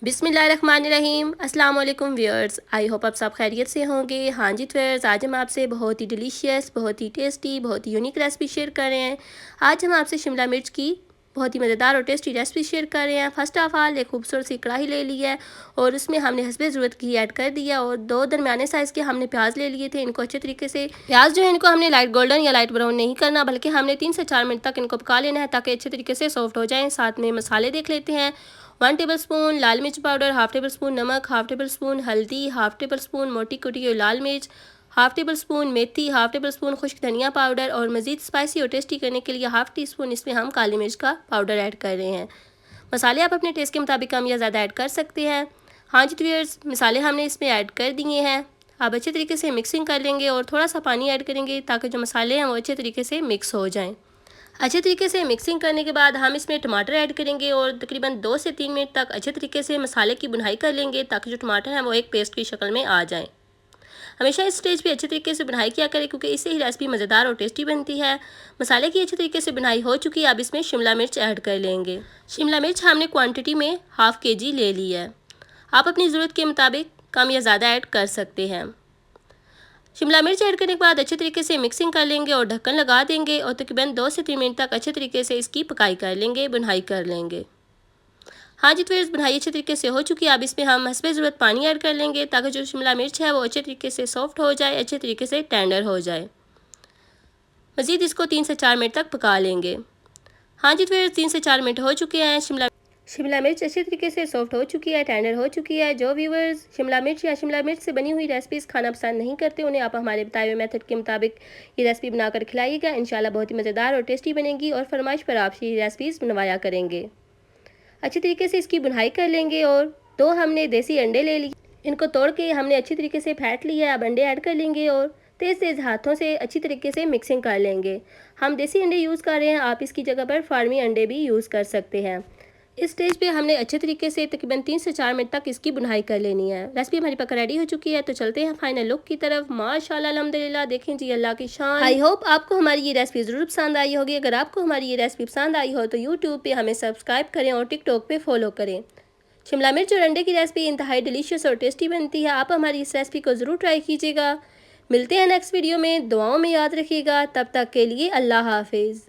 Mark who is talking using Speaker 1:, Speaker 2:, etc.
Speaker 1: बिस्मिल्लाहिर्रहमानिर्रहीम। अस्सलाम वालेकुम व्यूअर्स, आई होप आप सब खैरियत से होंगे। हाँ जी व्यूअर्स, आज हम आपसे बहुत ही डिलीशियस, बहुत ही टेस्टी, बहुत ही यूनिक रेसिपी शेयर कर रहे हैं। आज हम आपसे शिमला मिर्च की बहुत ही मज़ेदार और टेस्टी रेसिपी शेयर कर रहे हैं। फर्स्ट ऑफ ऑल एक खूबसूरत सी कढ़ाई ले ली है और उसमें हमने हस्बे ज़रूरत घी ऐड कर दिया और 2 दरमियाने साइज़ के हमने प्याज ले लिए थे। इनको अच्छे तरीके से प्याज जो है इनको हमने लाइट गोल्डन या लाइट ब्राउन नहीं करना, बल्कि हमने 3 से 4 मिनट तक इनको पका लेना है ताकि अच्छे तरीके से सॉफ्ट हो जाएँ। साथ में मसाले देख लेते हैं। 1 टेबल स्पून लाल मिर्च पाउडर, हाफ़ टेबल स्पून नमक, हाफ़ टेबल स्पून हल्दी, हाफ़ टेबल स्पून मोटी कुटी हुई लाल मिर्च, हाफ़ टेबल स्पून मेथी, हाफ़ टेबल स्पून खुश्क धनिया पाउडर और मज़ीद स्पाइसी और टेस्टी करने के लिए हाफ़ टी स्पून इसमें हम काली मिर्च का पाउडर ऐड कर रहे हैं। मसाले आप अपने टेस्ट के मुताबिक कम या ज़्यादा ऐड कर सकते हैं। हाँ जी व्यूअर्स, मसाले हमने इसमें ऐड कर दिए हैं। आप अच्छे तरीके से मिक्सिंग कर लेंगे और थोड़ा सा पानी ऐड करेंगे ताकि जो मसाले हैं वो अच्छे तरीके से मिक्स हो जाएँ। अच्छे तरीके से मिक्सिंग करने के बाद हम इसमें टमाटर ऐड करेंगे और तकरीबन 2 से 3 मिनट तक अच्छे तरीके से मसाले की भुनाई कर लेंगे ताकि जो टमाटर हैं वो एक पेस्ट की शक्ल में आ जाएं। हमेशा इस स्टेज पे अच्छे तरीके से भुनाई किया करें क्योंकि इससे ही रेसिपी मज़ेदार और टेस्टी बनती है। मसाले की अच्छे तरीके से भुनाई हो चुकी है, अब इसमें शिमला मिर्च ऐड कर लेंगे। शिमला मिर्च हमने क्वान्टिटी में हाफ़ kg ले ली है। आप अपनी ज़रूरत के मुताबिक कम या ज़्यादा ऐड कर सकते हैं। शिमला मिर्च ऐड करने के बाद अच्छे तरीके से मिक्सिंग कर लेंगे और ढक्कन लगा देंगे और तकरीबन 2 से 3 मिनट तक अच्छे तरीके से इसकी पकाई कर लेंगे, भुनाई कर लेंगे। हाँ जी फ्रेंड्स, भुनाई अच्छे तरीके से हो चुकी है। अब इसमें हम हस्बे ज़रूरत पानी ऐड कर लेंगे ताकि जो शिमला मिर्च है वो अच्छे तरीके से सॉफ्ट हो जाए, अच्छे तरीके से टेंडर हो जाए। मज़ीद इसको 3 से 4 मिनट तक पका लेंगे। हाँ जी फ्रेंड्स, 3 से 4 मिनट हो चुके हैं। शिमला मिर्च अच्छे तरीके से सॉफ्ट हो चुकी है, टेंडर हो चुकी है। जो व्यूअर्स शिमला मिर्च या शिमला मिर्च से बनी हुई रेसिपीज़ खाना पसंद नहीं करते, उन्हें आप हमारे बताए हुए मेथड के मुताबिक ये रेसिपी बनाकर खिलाइएगा। इंशाल्लाह बहुत ही मज़ेदार और टेस्टी बनेगी और फरमाइश पर आप ये रेसिपीज़ बनवाया करेंगे। अच्छी तरीके से इसकी बुनाई कर लेंगे और 2 हमने देसी अंडे ले लिए। इनको तोड़ के हमने अच्छी तरीके से फेंट लिया है। अब अंडे ऐड कर लेंगे और तेज़ तेज़ हाथों से अच्छी तरीके से मिक्सिंग कर लेंगे। हम देसी अंडे यूज़ कर रहे हैं, आप इसकी जगह पर फार्मी अंडे भी यूज़ कर सकते हैं। इस स्टेज पे हमने अच्छे तरीके से तकरीबन 3 से 4 मिनट तक इसकी बुनाई कर लेनी है। रेसिपी हमारी पक्का रेडी हो चुकी है, तो चलते हैं फाइनल लुक की तरफ। माशाल्लाह अल्हम्दुलिल्लाह, देखें जी अल्लाह की शान। आई होप आपको हमारी ये रेसिपी ज़रूर पसंद आई होगी। अगर आपको हमारी ये रेसिपी पसंद आई हो तो यूट्यूब पे हमें सब्सक्राइब करें और टिकटॉक पे फॉलो करें। शिमला मिर्च और अंडे की रेसिपी इंतहाई डिलीशियस और टेस्टी बनती है। आप हमारी इस रेसिपी को ज़रूर ट्राई कीजिएगा। मिलते हैं नेक्स्ट वीडियो में, दुआओं में याद रखिएगा। तब तक के लिए अल्लाह हाफिज़।